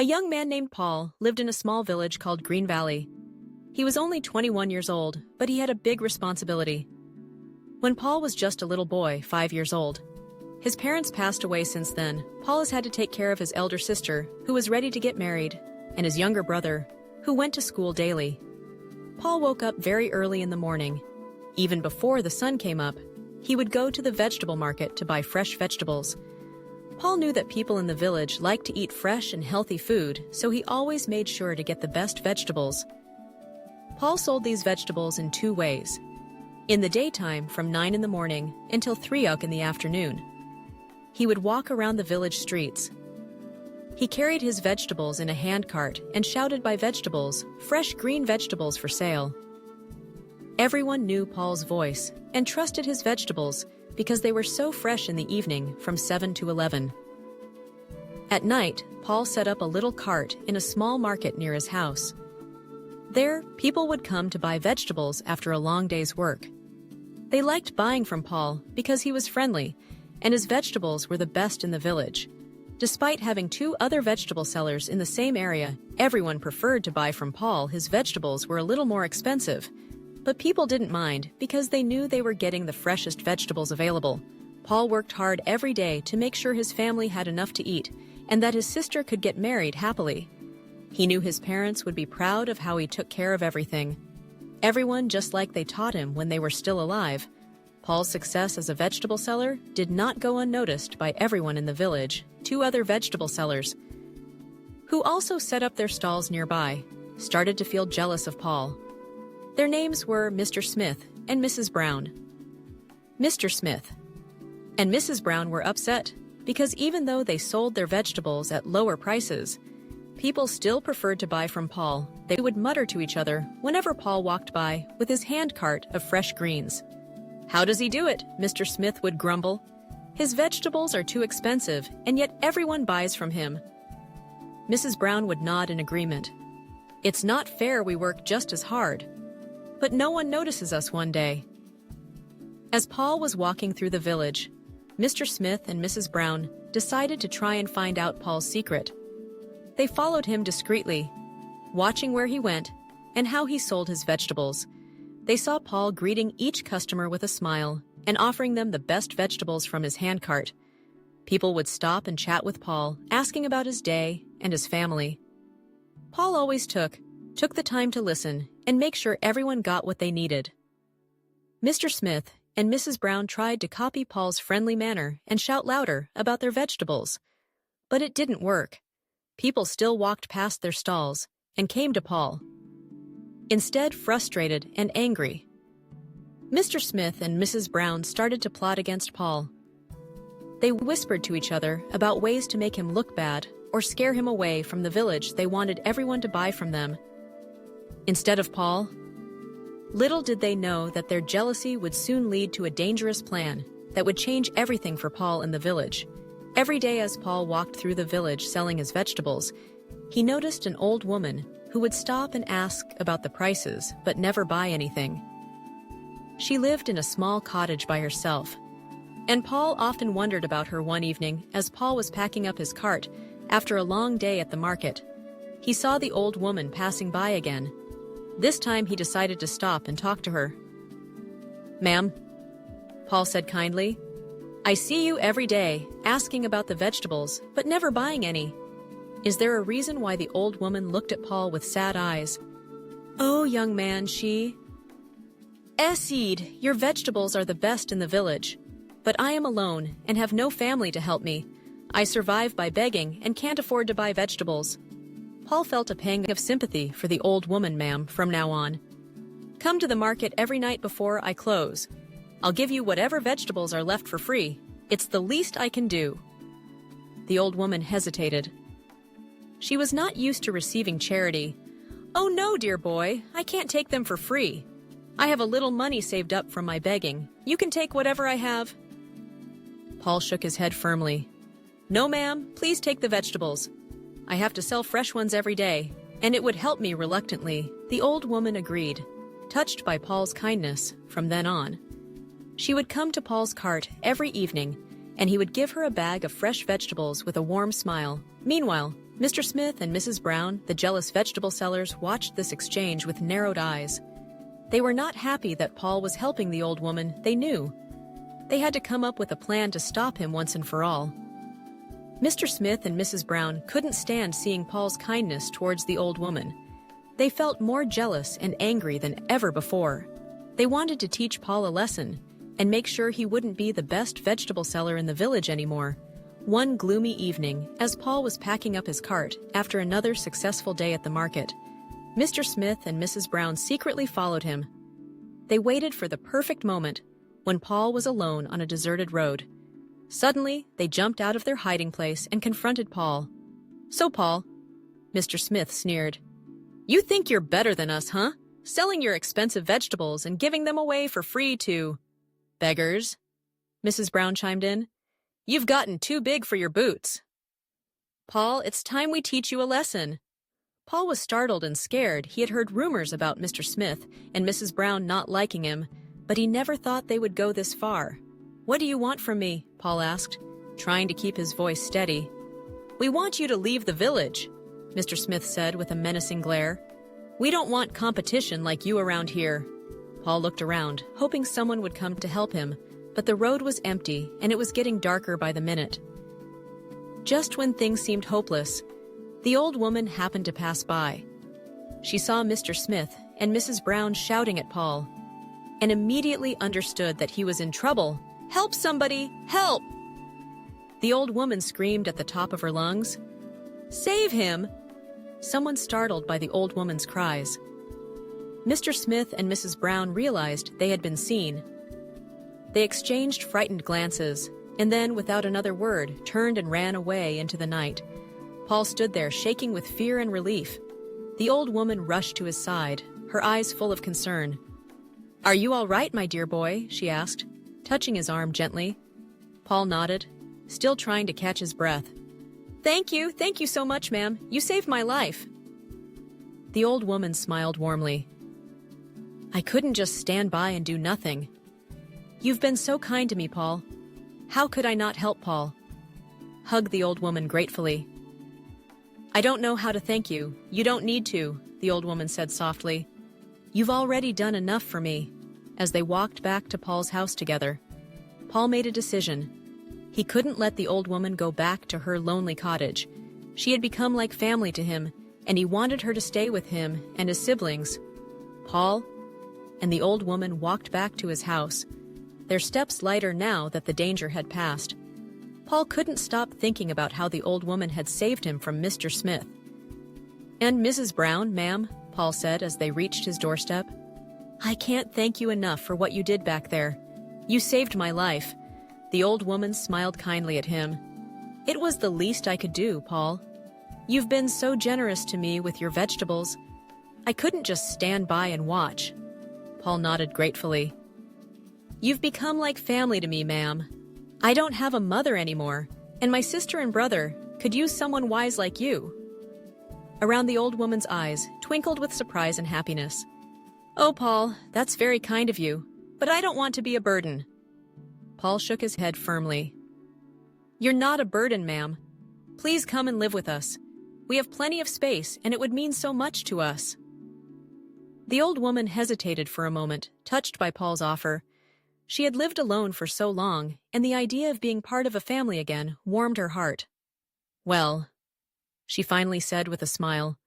A young man named Paul lived in a small village called Green Valley. He was only 21 years old, but he had a big responsibility. When Paul was just a little boy, 5 years old, his parents passed away since then. Paul has had to take care of his elder sister, who was ready to get married, and his younger brother, who went to school daily. Paul woke up very early in the morning. Even before the sun came up, he would go to the vegetable market to buy fresh vegetables. Paul knew that people in the village liked to eat fresh and healthy food, so he always made sure to get the best vegetables. Paul sold these vegetables in 2 ways. In the daytime, from 9 in the morning until 3 o'clock in the afternoon. He would walk around the village streets. He carried his vegetables in a handcart and shouted by vegetables, fresh green vegetables for sale. Everyone knew Paul's voice and trusted his vegetables because they were so fresh in the evening from 7 to 11. At night, Paul set up a little cart in a small market near his house. There, people would come to buy vegetables after a long day's work. They liked buying from Paul because he was friendly, and his vegetables were the best in the village. Despite having 2 other vegetable sellers in the same area, everyone preferred to buy from Paul. His vegetables were a little more expensive, but people didn't mind because they knew they were getting the freshest vegetables available. Paul worked hard every day to make sure his family had enough to eat and that his sister could get married happily. He knew his parents would be proud of how he took care of everything. Everyone just like they taught him when they were still alive. Paul's success as a vegetable seller did not go unnoticed by everyone in the village. 2 other vegetable sellers, who also set up their stalls nearby, started to feel jealous of Paul. Their names were Mr. Smith and Mrs. Brown. Mr. Smith and Mrs. Brown were upset because even though they sold their vegetables at lower prices, people still preferred to buy from Paul. They would mutter to each other whenever Paul walked by with his handcart of fresh greens. "How does he do it?" Mr. Smith would grumble. "His vegetables are too expensive, and yet everyone buys from him." Mrs. Brown would nod in agreement. "It's not fair we work just as hard, but no one notices us one day." As Paul was walking through the village, Mr. Smith and Mrs. Brown decided to try and find out Paul's secret. They followed him discreetly, watching where he went and how he sold his vegetables. They saw Paul greeting each customer with a smile and offering them the best vegetables from his handcart. People would stop and chat with Paul, asking about his day and his family. Paul always took the time to listen and make sure everyone got what they needed. Mr. Smith and Mrs. Brown tried to copy Paul's friendly manner and shout louder about their vegetables. But it didn't work. People still walked past their stalls and came to Paul, instead frustrated and angry. Mr. Smith and Mrs. Brown started to plot against Paul. They whispered to each other about ways to make him look bad or scare him away from the village they wanted everyone to buy from them. Instead of Paul, little did they know that their jealousy would soon lead to a dangerous plan that would change everything for Paul in the village. Every day as Paul walked through the village selling his vegetables, he noticed an old woman who would stop and ask about the prices but never buy anything. She lived in a small cottage by herself, and Paul often wondered about her one evening as Paul was packing up his cart after a long day at the market. He saw the old woman passing by again. This time he decided to stop and talk to her. "Ma'am," Paul said kindly, "I see you every day, asking about the vegetables, but never buying any." Is there a reason why the old woman looked at Paul with sad eyes? "Oh, young man, she said, your vegetables are the best in the village, but I am alone and have no family to help me. I survive by begging and can't afford to buy vegetables." Paul felt a pang of sympathy for the old woman. "Ma'am, from now on, come to the market every night before I close. I'll give you whatever vegetables are left for free. It's the least I can do." The old woman hesitated. She was not used to receiving charity. "Oh no, dear boy, I can't take them for free. I have a little money saved up from my begging. You can take whatever I have." Paul shook his head firmly. "No, ma'am, please take the vegetables. I have to sell fresh ones every day, and it would help me." Reluctantly, the old woman agreed, touched by Paul's kindness. From then on, she would come to Paul's cart every evening, and he would give her a bag of fresh vegetables with a warm smile. Meanwhile, Mr. Smith and Mrs. Brown, the jealous vegetable sellers, watched this exchange with narrowed eyes. They were not happy that Paul was helping the old woman, they knew. They had to come up with a plan to stop him once and for all. Mr. Smith and Mrs. Brown couldn't stand seeing Paul's kindness towards the old woman. They felt more jealous and angry than ever before. They wanted to teach Paul a lesson and make sure he wouldn't be the best vegetable seller in the village anymore. One gloomy evening, as Paul was packing up his cart after another successful day at the market, Mr. Smith and Mrs. Brown secretly followed him. They waited for the perfect moment when Paul was alone on a deserted road. Suddenly, they jumped out of their hiding place and confronted Paul. "So, Paul," Mr. Smith sneered, "you think you're better than us, huh? Selling your expensive vegetables and giving them away for free to beggars?" Mrs. Brown chimed in. "You've gotten too big for your boots." "Paul, it's time we teach you a lesson." Paul was startled and scared. He had heard rumors about Mr. Smith and Mrs. Brown not liking him, but he never thought they would go this far. "What do you want from me?" Paul asked, trying to keep his voice steady. "We want you to leave the village," Mr. Smith said with a menacing glare. "We don't want competition like you around here." Paul looked around, hoping someone would come to help him, but the road was empty and it was getting darker by the minute. Just when things seemed hopeless, the old woman happened to pass by. She saw Mr. Smith and Mrs. Brown shouting at Paul, and immediately understood that he was in trouble. "Help somebody! Help!" The old woman screamed at the top of her lungs. "Save him!" Someone startled by the old woman's cries. Mr. Smith and Mrs. Brown realized they had been seen. They exchanged frightened glances, and then, without another word, turned and ran away into the night. Paul stood there, shaking with fear and relief. The old woman rushed to his side, her eyes full of concern. "Are you all right, my dear boy?" she asked, touching his arm gently. Paul nodded, still trying to catch his breath. Thank you so much, ma'am. You saved my life." The old woman smiled warmly. "I couldn't just stand by and do nothing. You've been so kind to me, Paul. How could I not help Paul?" Hugged the old woman gratefully. "I don't know how to thank you. You don't need to," the old woman said softly. "You've already done enough for me." As they walked back to Paul's house together, Paul made a decision. He couldn't let the old woman go back to her lonely cottage. She had become like family to him, and he wanted her to stay with him and his siblings. Paul and the old woman walked back to his house, their steps lighter now that the danger had passed. Paul couldn't stop thinking about how the old woman had saved him from Mr. Smith. "And Mrs. Brown, ma'am," Paul said as they reached his doorstep. "I can't thank you enough for what you did back there. You saved my life." The old woman smiled kindly at him. "It was the least I could do, Paul. You've been so generous to me with your vegetables. I couldn't just stand by and watch." Paul nodded gratefully. "You've become like family to me, ma'am. I don't have a mother anymore, and my sister and brother could use someone wise like you." Around the old woman's eyes twinkled with surprise and happiness. "Oh, Paul, that's very kind of you, but I don't want to be a burden." Paul shook his head firmly. "You're not a burden, ma'am. Please come and live with us. We have plenty of space, and it would mean so much to us." The old woman hesitated for a moment, touched by Paul's offer. She had lived alone for so long, and the idea of being part of a family again warmed her heart. "Well," she finally said with a smile,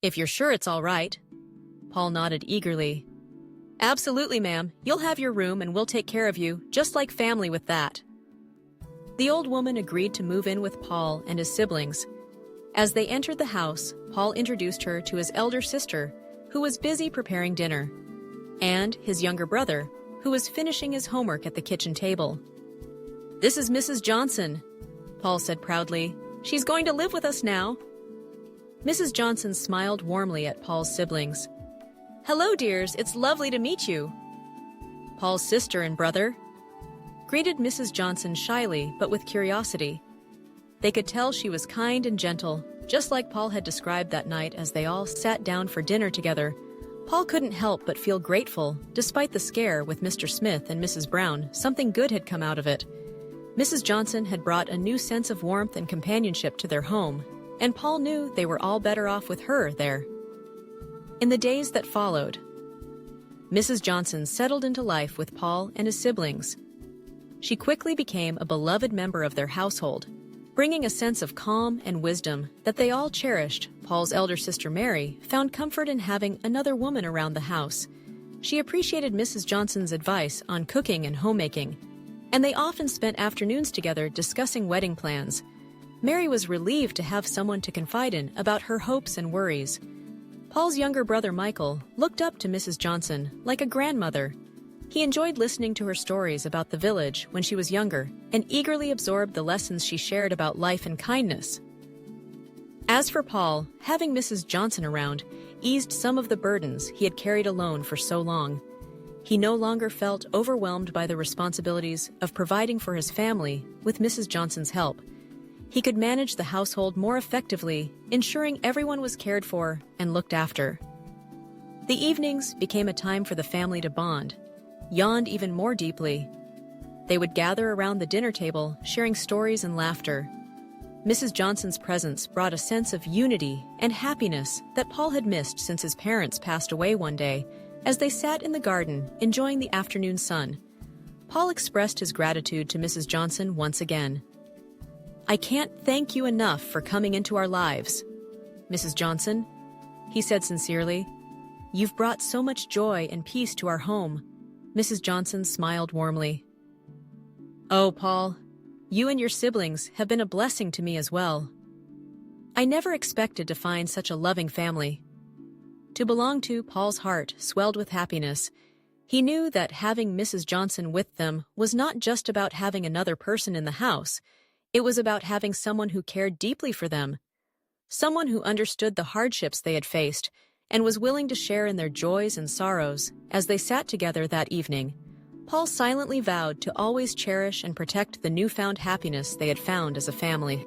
"if you're sure it's all right." Paul nodded eagerly. "Absolutely, ma'am. You'll have your room and we'll take care of you, just like family with that." The old woman agreed to move in with Paul and his siblings. As they entered the house, Paul introduced her to his elder sister, who was busy preparing dinner, and his younger brother, who was finishing his homework at the kitchen table. "This is Mrs. Johnson," Paul said proudly. "She's going to live with us now." Mrs. Johnson smiled warmly at Paul's siblings. "Hello, dears. It's lovely to meet you." "Paul's sister and brother," greeted Mrs. Johnson shyly but with curiosity. They could tell she was kind and gentle, just like Paul had described that night as they all sat down for dinner together. Paul couldn't help but feel grateful. Despite the scare with Mr. Smith and Mrs. Brown, something good had come out of it. Mrs. Johnson had brought a new sense of warmth and companionship to their home, and Paul knew they were all better off with her there. In the days that followed, Mrs. Johnson settled into life with Paul and his siblings. She quickly became a beloved member of their household, bringing a sense of calm and wisdom that they all cherished. Paul's elder sister Mary found comfort in having another woman around the house. She appreciated Mrs. Johnson's advice on cooking and homemaking, and they often spent afternoons together discussing wedding plans. Mary was relieved to have someone to confide in about her hopes and worries. Paul's younger brother Michael looked up to Mrs. Johnson like a grandmother. He enjoyed listening to her stories about the village when she was younger and eagerly absorbed the lessons she shared about life and kindness. As for Paul, having Mrs. Johnson around eased some of the burdens he had carried alone for so long. He no longer felt overwhelmed by the responsibilities of providing for his family with Mrs. Johnson's help. He could manage the household more effectively, ensuring everyone was cared for and looked after. The evenings became a time for the family to bond, yawned even more deeply. They would gather around the dinner table, sharing stories and laughter. Mrs. Johnson's presence brought a sense of unity and happiness that Paul had missed since his parents passed away one day. As they sat in the garden, enjoying the afternoon sun, Paul expressed his gratitude to Mrs. Johnson once again. "I can't thank you enough for coming into our lives, Mrs. Johnson," he said sincerely. "You've brought so much joy and peace to our home." Mrs. Johnson smiled warmly. "Oh, Paul, you and your siblings have been a blessing to me as well. I never expected to find such a loving family." To belong to, Paul's heart swelled with happiness. He knew that having Mrs. Johnson with them was not just about having another person in the house. It was about having someone who cared deeply for them, someone who understood the hardships they had faced and was willing to share in their joys and sorrows. As they sat together that evening, Paul silently vowed to always cherish and protect the newfound happiness they had found as a family.